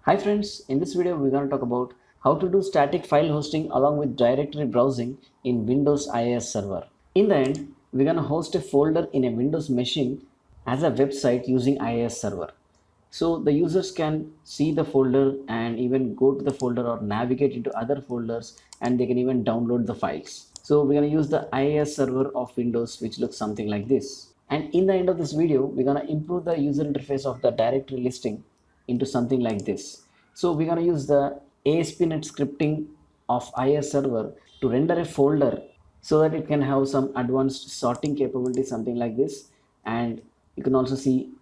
Hi friends, in this video we're going to talk about how to do static file hosting along with directory browsing in Windows IIS server. In the end, we're going to host a folder in a Windows machine as a website using IIS server. So the users can see the folder and even go to the folder or navigate into other folders, and they can even download the files. So we're going to use the IIS server of Windows, which looks something like this. And in the end of this video, we're going to improve the user interface of the directory listing into something like this. So we're going to use the ASP.NET scripting of IIS server to render a folder so that it can have some advanced sorting capability, something like this. And you can also see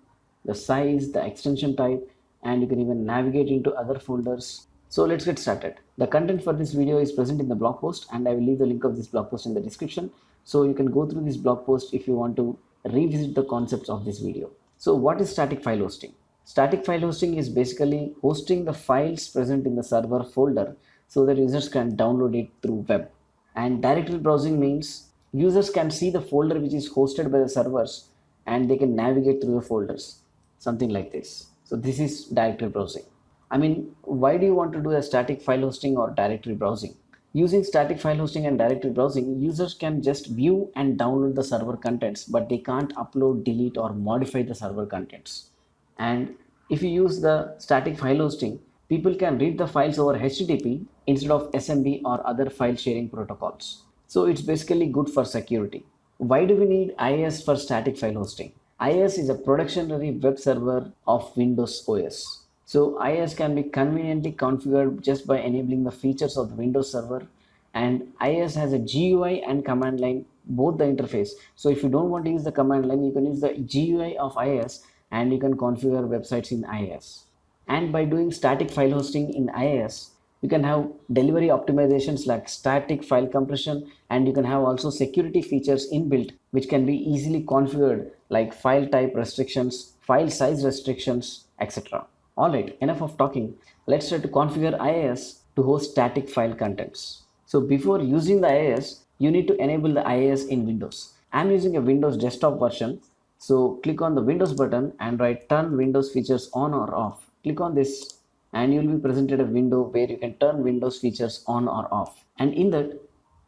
the size, the extension type, and you can even navigate into other folders. So let's get started. The content for this video is present in the blog post, and I will leave the link of this blog post in the description. So you can go through this blog post if you want to revisit the concepts of this video. So what is static file hosting? Static file hosting is basically hosting the files present in the server folder so that users can download it through web. And directory browsing means users can see the folder which is hosted by the servers and they can navigate through the folders, something like this. So this is directory browsing. I mean, why do you want to do a static file hosting or directory browsing? Using static file hosting and directory browsing, users can just view and download the server contents, but they can't upload, delete, or modify the server contents. And if you use the static file hosting, people can read the files over HTTP instead of SMB or other file sharing protocols. So it's basically good for security. Why do we need IIS for static file hosting? IIS is a production ready web server of Windows OS. So IIS can be conveniently configured just by enabling the features of the Windows server, and IIS has a GUI and command line, both the interface. So if you don't want to use the command line, you can use the GUI of IIS and you can configure websites in IIS. And by doing static file hosting in IIS, you can have delivery optimizations like static file compression, and you can have also security features inbuilt which can be easily configured like file type restrictions, file size restrictions, etc. Alright, enough of talking. Let's try to configure IIS to host static file contents. So before using the IIS, you need to enable the IIS in Windows. I'm using a Windows desktop version. So click on the Windows button and write turn Windows features on or off. Click on this and you will be presented a window where you can turn Windows features on or off. And in that,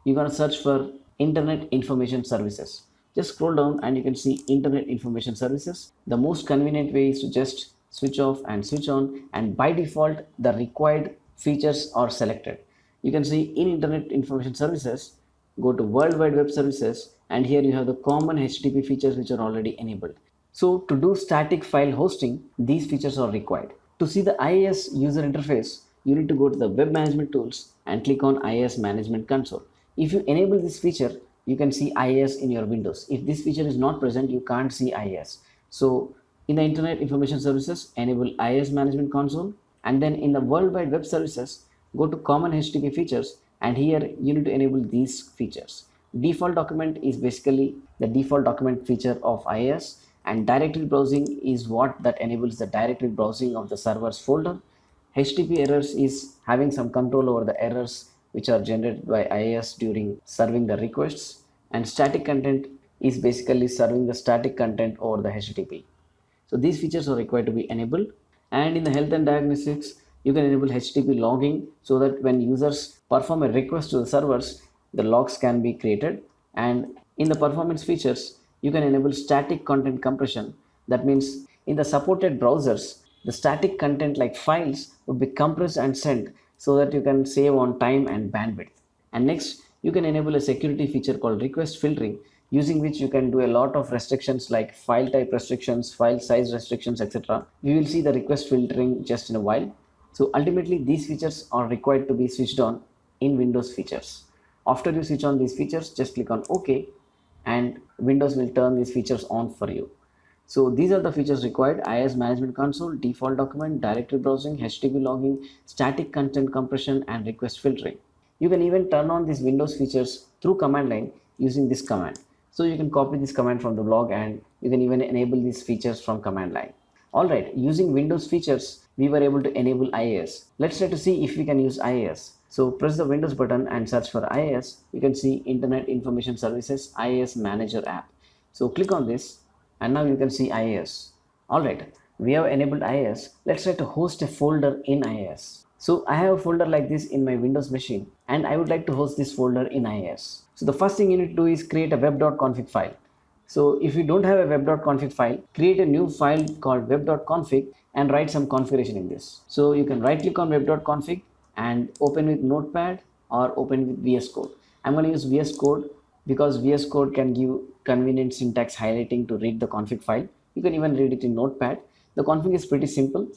you're going to search for Internet Information Services. Just scroll down and you can see Internet Information Services. The most convenient way is to just switch off and switch on, and by default the required features are selected. You can see in Internet Information Services, go to World Wide Web Services, and here you have the common HTTP features which are already enabled. So to do static file hosting, these features are required. To see the IIS user interface, you need to go to the Web Management Tools and click on IIS Management Console. If you enable this feature, you can see IIS in your Windows. If this feature is not present, you can't see IIS. So in the Internet Information Services, enable IIS Management Console, and then in the World Wide Web Services, go to Common HTTP Features, and here you need to enable these features. Default document is basically the default document feature of IIS, and directory browsing is what that enables the directory browsing of the server's folder. HTTP errors is having some control over the errors which are generated by IIS during serving the requests, and static content is basically serving the static content over the HTTP. So these features are required to be enabled. And in the health and diagnostics, you can enable HTTP logging so that when users perform a request to the servers, the logs can be created. And in the performance features, you can enable static content compression. That means in the supported browsers, the static content like files would be compressed and sent so that you can save on time and bandwidth. And next, you can enable a security feature called request filtering, using which you can do a lot of restrictions like file type restrictions, file size restrictions, etc. We will see the request filtering just in a while. So ultimately, these features are required to be switched on in Windows features. After you switch on these features, just click on OK, and Windows will turn these features on for you. So these are the features required: IIS Management Console, default document, directory browsing, HTTP logging, static content compression, and request filtering. You can even turn on these Windows features through command line using this command. So you can copy this command from the blog, and you can even enable these features from command line. Alright, using Windows features, we were able to enable IIS. Let's try to see if we can use IIS. So press the Windows button and search for IIS. You can see Internet Information Services IIS Manager app. So click on this, and now you can see IIS. Alright, we have enabled IIS, let's try to host a folder in IIS. So I have a folder like this in my Windows machine and I would like to host this folder in IIS. So the first thing you need to do is create a web.config file. So if you don't have a web.config file, create a new file called web.config and write some configuration in this. So you can right click on web.config and open with Notepad or open with VS Code. I'm going to use VS Code because VS Code can give convenient syntax highlighting to read the config file. You can even read it in Notepad. The config is pretty simple.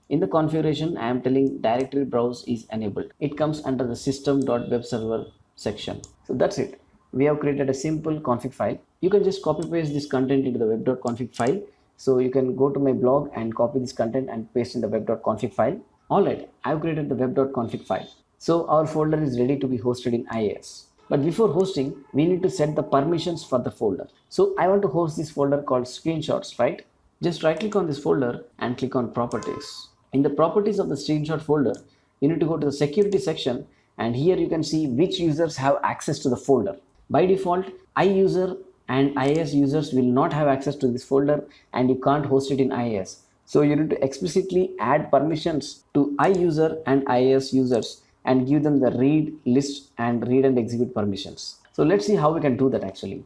In the configuration, I am telling directory browse is enabled. It comes under the system.webserver section. So that's it. We have created a simple config file. You can just copy paste this content into the web.config file. So you can go to my blog and copy this content and paste in the web.config file. Alright, I have created the web.config file. So our folder is ready to be hosted in IIS. But before hosting, we need to set the permissions for the folder. So I want to host this folder called screenshots, right? Just right click on this folder and click on properties. In the properties of the screenshot folder, you need to go to the security section and here you can see which users have access to the folder. By default, iUser and IIS users will not have access to this folder and you can't host it in IIS. So you need to explicitly add permissions to iUser and IIS users and give them the read, list and read and execute permissions. So let's see how we can do that actually.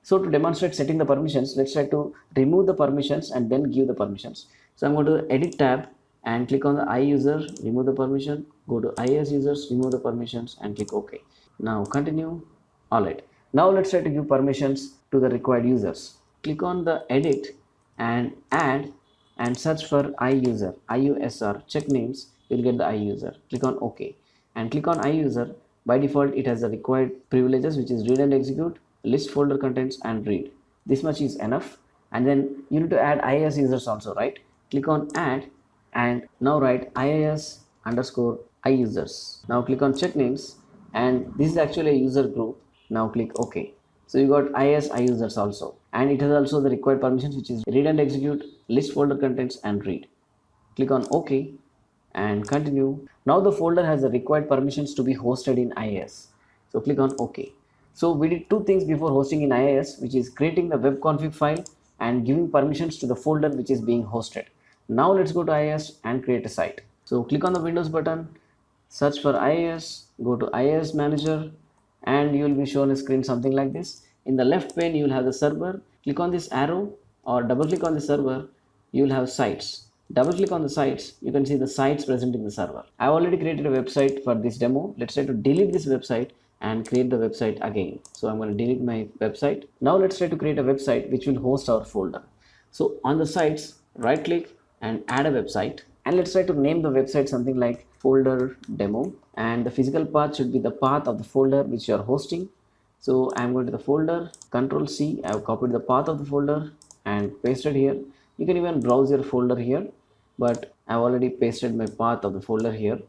So to demonstrate setting the permissions, let's try to remove the permissions and then give the permissions. So I'm going to edit tab and click on the iUser, remove the permission, go to IIS users, remove the permissions and click OK. Now continue. Alright. Now let's try to give permissions to the required users. Click on the edit and add and search for iUser, IUSR, check names, you'll get the iUser. Click on OK and click on iUser. By default, it has the required privileges which is read and execute, list folder contents and read. This much is enough. And then you need to add IIS users also, right? Click on add and now write IIS underscore iUsers. Now click on check names and this is actually a user group. Now click OK. So you got IIS iUsers also and it has also the required permissions which is read and execute, list folder contents and read. Click on OK and continue. Now the folder has the required permissions to be hosted in IIS. So click on OK. So we did two things before hosting in IIS, which is creating the web config file and giving permissions to the folder which is being hosted. Now let's go to IIS and create a site. So click on the Windows button, search for IIS, go to IIS manager and you will be shown a screen something like this. In the left pane you will have the server. Click on this arrow or double click on the server, you will have sites. Double click on the sites, you can see the sites present in the server. I have already created a website for this demo. Let's try to delete this website and create the website again. So I'm going to delete my website. Now let's try to create a website which will host our folder. So on the sites, right click and add a website. And let's try to name the website something like folder demo. And the physical path should be the path of the folder which you are hosting. So I'm going to the folder, Control C. I have copied the path of the folder and pasted here. You can even browse your folder here, but I've already pasted my path of the folder here.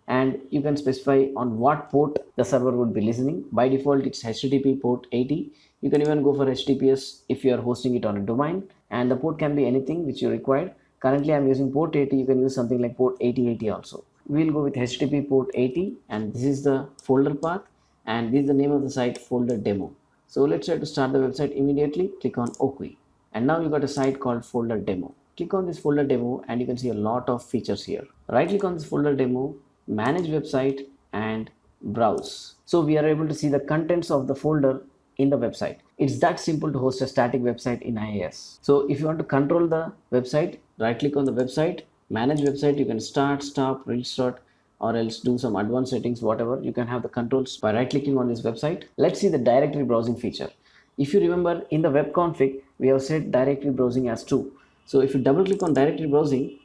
And you can specify on what port the server would be listening. By default, it's HTTP port 80. You can even go for HTTPS if you are hosting it on a domain, and the port can be anything which you require. Currently, I'm using port 80. You can use something like port 8080 also. We'll go with HTTP port 80, and this is the folder path, and this is the name of the site, folder demo. So let's try to start the website immediately. Click on OK, and now you got a site called folder demo. Click on this folder demo, and you can see a lot of features here. Right click on this folder demo, manage website and browse. So we are able to see the contents of the folder in the website. It's that simple to host a static website in IIS. So if you want to control the website, right click on the website, manage website. You can start, stop, restart, or else do some advanced settings, whatever. You can have the controls by right clicking on this website. Let's see the directory browsing feature. If you remember, in the web config we have set directory browsing as true. So if you double click on directory browsing,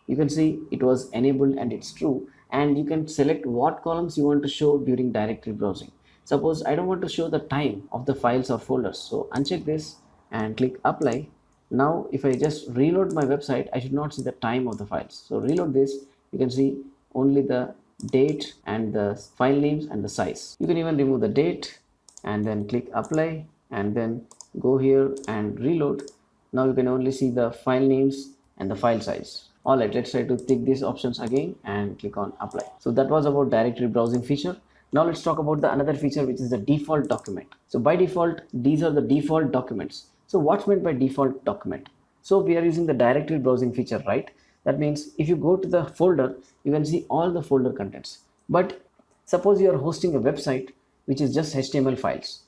you can see it was enabled and it's true, and you can select what columns you want to show during directory browsing. Suppose I don't want to show the time of the files or folders, so uncheck this and click apply. Now if I just reload my website, I should not see the time of the files. So reload this, you can see only the date and the file names and the size. You can even remove the date and then click apply and then go here and reload. Now you can only see the file names and the file size. Alright, let's try to tick these options again and click on apply. So that was about directory browsing feature. Now let's talk about the another feature, which is the default document. So by default, these are the default documents. So what's meant by default document? So we are using the directory browsing feature, right? That means if you go to the folder, you can see all the folder contents. But suppose you are hosting a website which is just HTML files,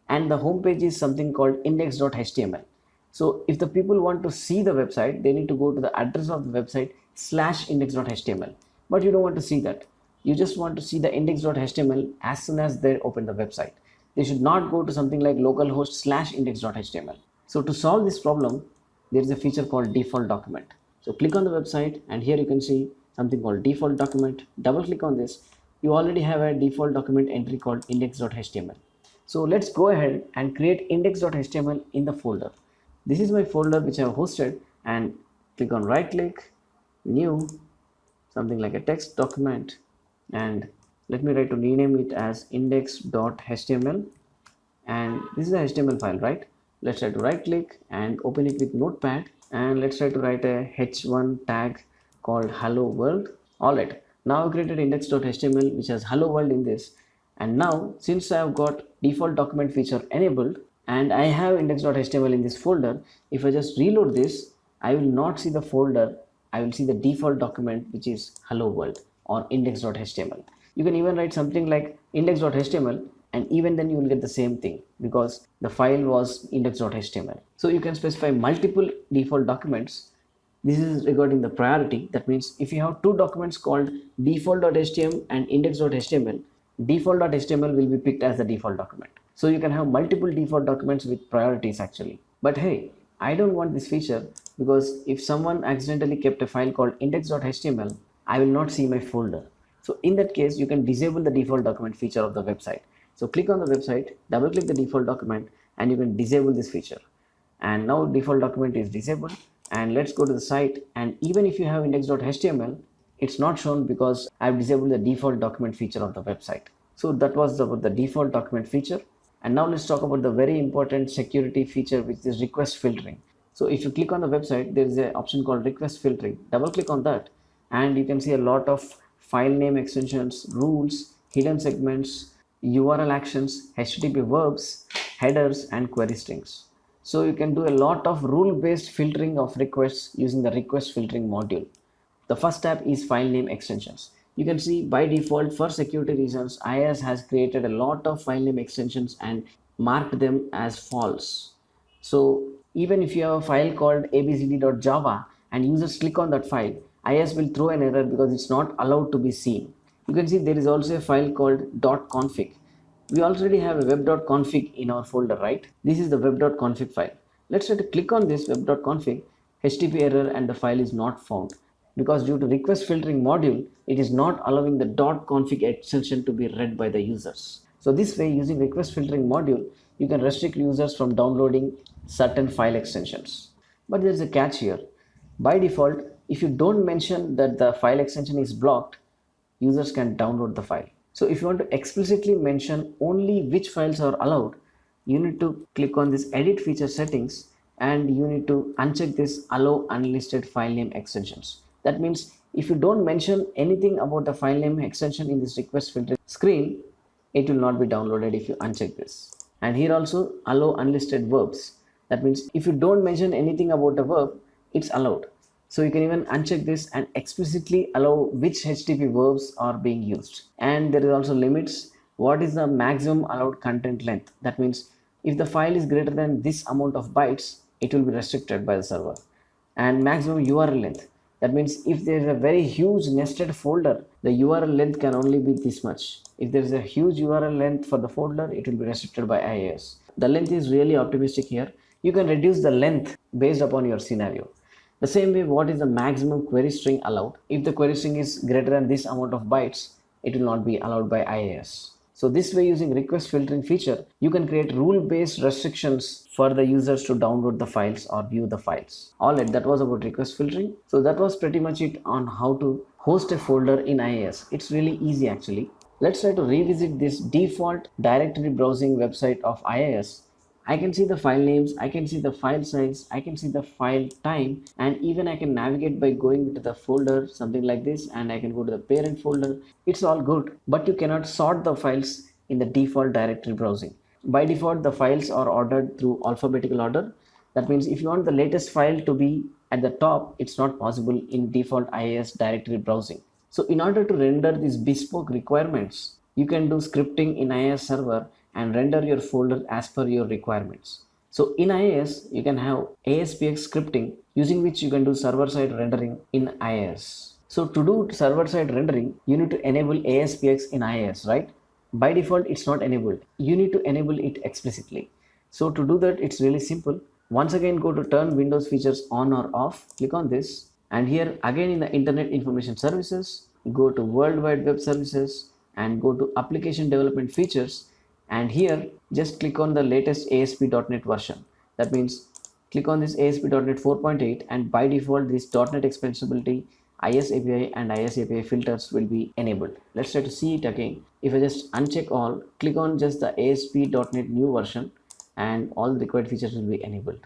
and the home page is something called index.html. So if the people want to see the website, they need to go to the address of the website /index.html. But you don't want to see that. You just want to see the index.html as soon as they open the website. They should not go to something like localhost /index.html. So to solve this problem, there is a feature called default document. So click on the website, and here you can see something called default document. Double click on this. You already have a default document entry called index.html. So let's go ahead and create index.html in the folder. This is my folder which I have hosted, and click on right click, new, something like a text document, and let me try to rename it as index.html. And this is a HTML file, right? Let's try to right click and open it with notepad, and let's try to write a h1 tag called hello world. All right, now I created index.html which has hello world in this. And now since I have got default document feature enabled and I have index.html in this folder, if I just reload this, I will not see the folder. I will see the default document which is hello world or index.html. You can even write something like index.html, and even then you will get the same thing because the file was index.html. So you can specify multiple default documents. This is regarding the priority. That means if you have two documents called default.html and index.html, default.html will be picked as the default document. So you can have multiple default documents with priorities actually. But hey, I don't want this feature, because if someone accidentally kept a file called index.html, I will not see my folder. So in that case, you can disable the default document feature of the website. So click on the website, double click the default document, and you can disable this feature. And now default document is disabled, and let's go to the site. And even if you have index.html, it's not shown because I've disabled the default document feature of the website. So that was about the default document feature. And now let's talk about the very important security feature, which is request filtering. So if you click on the website, there is an option called request filtering. Double click on that, and you can see a lot of file name extensions, rules, hidden segments, URL actions, HTTP verbs, headers, and query strings. So you can do a lot of rule-based filtering of requests using the request filtering module. The first tab is file name extensions. You can see by default, for security reasons, IIS has created a lot of file name extensions and marked them as false. So even if you have a file called abcd.java and users click on that file, IIS will throw an error because it's not allowed to be seen. You can see there is also a file called .config. We already have a web.config in our folder, right? This is the web.config file. Let's try to click on this web.config, HTTP error, and the file is not found. Because due to request filtering module, it is not allowing the .config extension to be read by the users. So this way, using request filtering module, you can restrict users from downloading certain file extensions. But there is a catch here. By default, if you don't mention that the file extension is blocked, users can download the file. So if you want to explicitly mention only which files are allowed, you need to click on this edit feature settings, and you need to uncheck this allow unlisted file name extensions. That means if you don't mention anything about the file name extension in this request filter screen, it will not be downloaded if you uncheck this. And here also allow unlisted verbs. That means if you don't mention anything about a verb, it's allowed. So you can even uncheck this and explicitly allow which HTTP verbs are being used. And there is also limits. What is the maximum allowed content length? That means if the file is greater than this amount of bytes, it will be restricted by the server. And maximum URL length. That means if there is a very huge nested folder, the URL length can only be this much. If there is a huge URL length for the folder, it will be restricted by IIS. The length is really optimistic here. You can reduce the length based upon your scenario. The same way, what is the maximum query string allowed? If the query string is greater than this amount of bytes, it will not be allowed by IIS. So this way, using request filtering feature, you can create rule-based restrictions for the users to download the files or view the files. Alright, that was about request filtering. So that was pretty much it on how to host a folder in IIS. It's really easy actually. Let's try to revisit this default directory browsing website of IIS. I can see the file names, I can see the file size, I can see the file time, and even I can navigate by going to the folder, something like this, and I can go to the parent folder. It's all good, but you cannot sort the files in the default directory browsing. By default, the files are ordered through alphabetical order, That means if you want the latest file to be at the top, it's not possible in default IIS directory browsing. So in order to render these bespoke requirements, you can do scripting in IIS server and render your folder as per your requirements. So in IIS, you can have aspx scripting using which you can do server-side rendering in IIS. So to do server-side rendering, you need to enable aspx in IIS, right? By default, it's not enabled. You need to enable it explicitly. So to do that, it's really simple. Once again, go to turn Windows features on or off, click on this, and here again in the Internet Information Services, go to World Wide Web Services and go to Application Development Features, and here just click on the latest ASP.NET version. That means click on this ASP.NET 4.8, and by default this .NET extensibility, IS API and IS API filters will be enabled. Let's try to see it again. If I just uncheck all, click on just the ASP.NET new version, and all the required features will be enabled.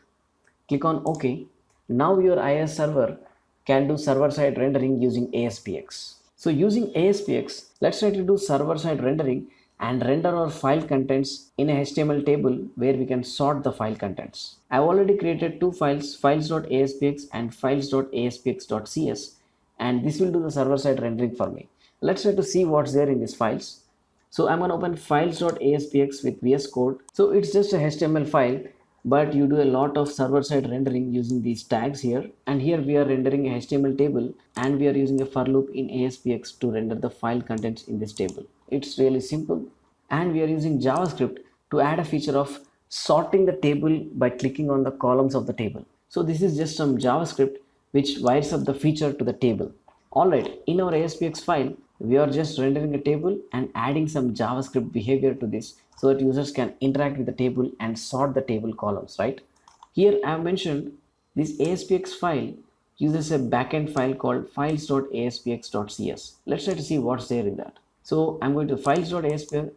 Click on OK. Now your IIS server can do server-side rendering using aspx. So using aspx, let's try to do server-side rendering and render our file contents in a HTML table where we can sort the file contents. I've already created two files, files.aspx and files.aspx.cs, and this will do the server-side rendering for me. Let's try to see what's there in these files. So I'm going to open files.aspx with VS Code. So it's just a HTML file, but you do a lot of server-side rendering using these tags here. And here we are rendering a HTML table, and we are using a for loop in aspx to render the file contents in this table. It's really simple. And we are using JavaScript to add a feature of sorting the table by clicking on the columns of the table. So this is just some JavaScript which wires up the feature to the table. Alright, in our aspx file, we are just rendering a table and adding some JavaScript behavior to this so that users can interact with the table and sort the table columns, right? Here I have mentioned this aspx file uses a backend file called files.aspx.cs. Let's try to see what's there in that. So I'm going to files.aspx.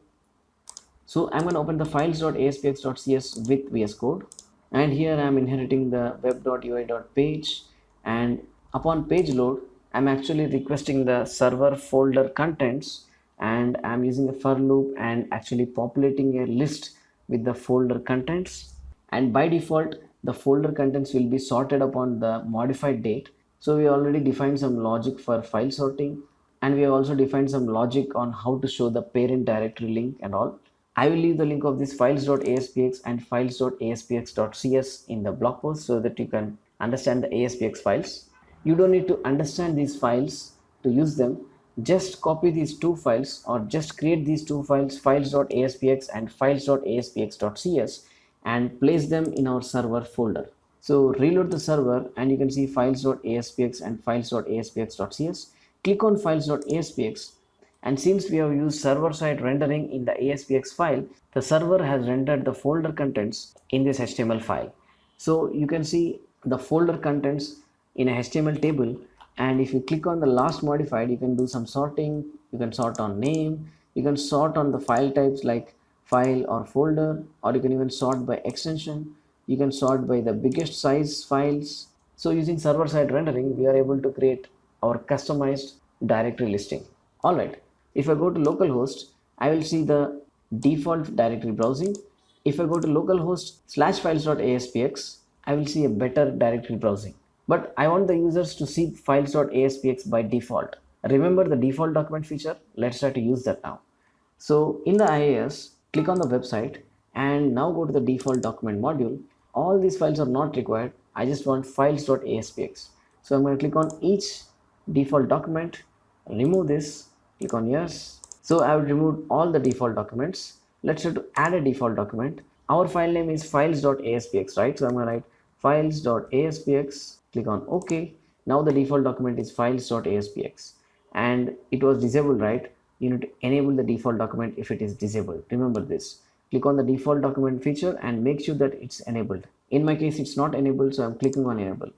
So I'm going to open the files.aspx.cs with VS Code, and here I'm inheriting the web.ui.page, and upon page load, I'm actually requesting the server folder contents, and I'm using a for loop and actually populating a list with the folder contents. And by default, the folder contents will be sorted upon the modified date. So we already defined some logic for file sorting, and we have also defined some logic on how to show the parent directory link and all. I will leave the link of this files.aspx and files.aspx.cs in the blog post so that you can understand the aspx files. You don't need to understand these files to use them. Just copy these two files, or just create these two files, files.aspx and files.aspx.cs, and place them in our server folder. So reload the server and you can see files.aspx and files.aspx.cs. Click on files.aspx, and since we have used server-side rendering in the aspx file, the server has rendered the folder contents in this HTML file. So you can see the folder contents in a HTML table, and if you click on the last modified, you can do some sorting. You can sort on name, you can sort on the file types like file or folder, or you can even sort by extension. You can sort by the biggest size files. So using server-side rendering, we are able to create our customized directory listing. Alright, if I go to localhost, I will see the default directory browsing. If I go to localhost /files.aspx, I will see a better directory browsing. But I want the users to see files.aspx by default. Remember the default document feature? Let's try to use that now. So in the IIS, click on the website and now go to the default document module. All these files are not required. I just want files.aspx. So I'm going to click on each default document, remove this, click on yes. So I have removed all the default documents. Let's try to add a default document. Our file name is files.aspx, right? So I'm going to write files.aspx, click on OK. Now the default document is files.aspx, and it was disabled, right? You need to enable the default document if it is disabled. Remember this. Click on the default document feature and make sure that it's enabled. In my case, it's not enabled, so I'm clicking on enable.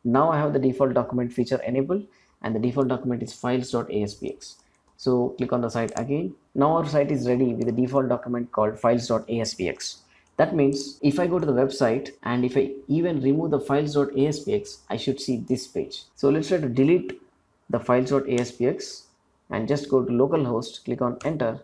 Now I have the default document feature enabled, and the default document is files.aspx. So click on the site again. Now our site is ready with the default document called files.aspx. That means if I go to the website and if I even remove the files.aspx, I should see this page. So let's try to delete the files.aspx and just go to localhost, click on enter.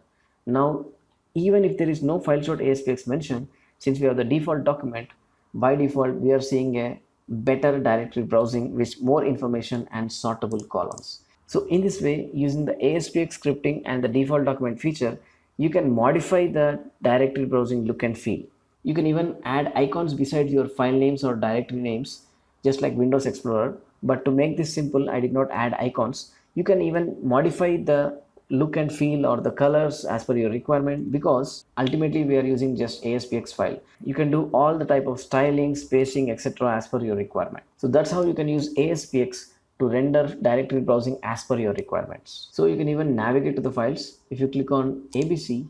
Now even if there is no files.aspx mentioned, since we have the default document, by default we are seeing a better directory browsing with more information and sortable columns. So in this way, using the aspx scripting and the default document feature, you can modify the directory browsing look and feel. You can even add icons beside your file names or directory names, just like Windows Explorer. But to make this simple, I did not add icons. You can even modify the look and feel or the colors as per your requirement, because ultimately we are using just aspx file. You can do all the type of styling, spacing, etc. as per your requirement. So that's how you can use aspx to render directory browsing as per your requirements. So you can even navigate to the files. If you click on abc,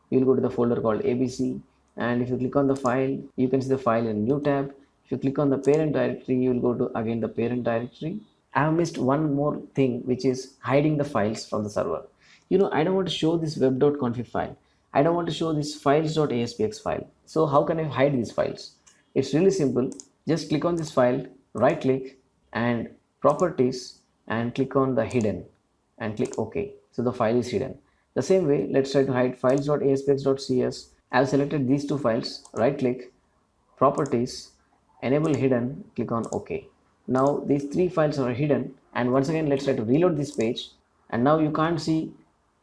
you will go to the folder called abc, and if you click on the file, you can see the file in a new tab. If you click on the parent directory, you will go to again the parent directory. I have missed one more thing, which is hiding the files from the server. I don't want to show this web.config file. I don't want to show this files.aspx file. So how can I hide these files? It's really simple. Just click on this file, right click and properties, and click on the hidden and click OK. So the file is hidden. The same way, let's try to hide files.aspx.cs. I have selected these two files, right click, properties, enable hidden, click on OK. Now these three files are hidden, and once again let's try to reload this page, and now you can't see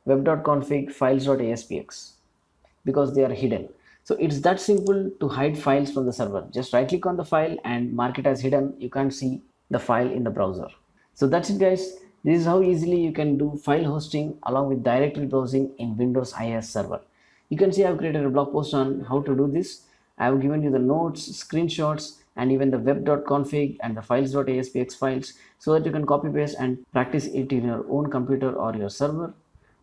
web.config files.aspx because they are hidden. So it's that simple to hide files from the server. Just right click on the file and mark it as hidden. You can't see the file in the browser. So that's it guys. This is how easily you can do file hosting along with directory browsing in Windows IIS server. You can see I've created a blog post on how to do this. I have given you the notes, screenshots, and even the web.config and the files.aspx files, so that you can copy paste and practice it in your own computer or your server.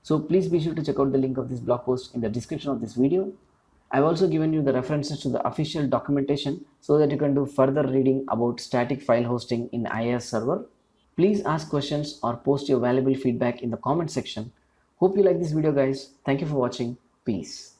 So please be sure to check out the link of this blog post in the description of this video. I've also given you the references to the official documentation so that you can do further reading about static file hosting in IIS server. Please ask questions or post your valuable feedback in the comment section. Hope you like this video guys. Thank you for watching. Peace.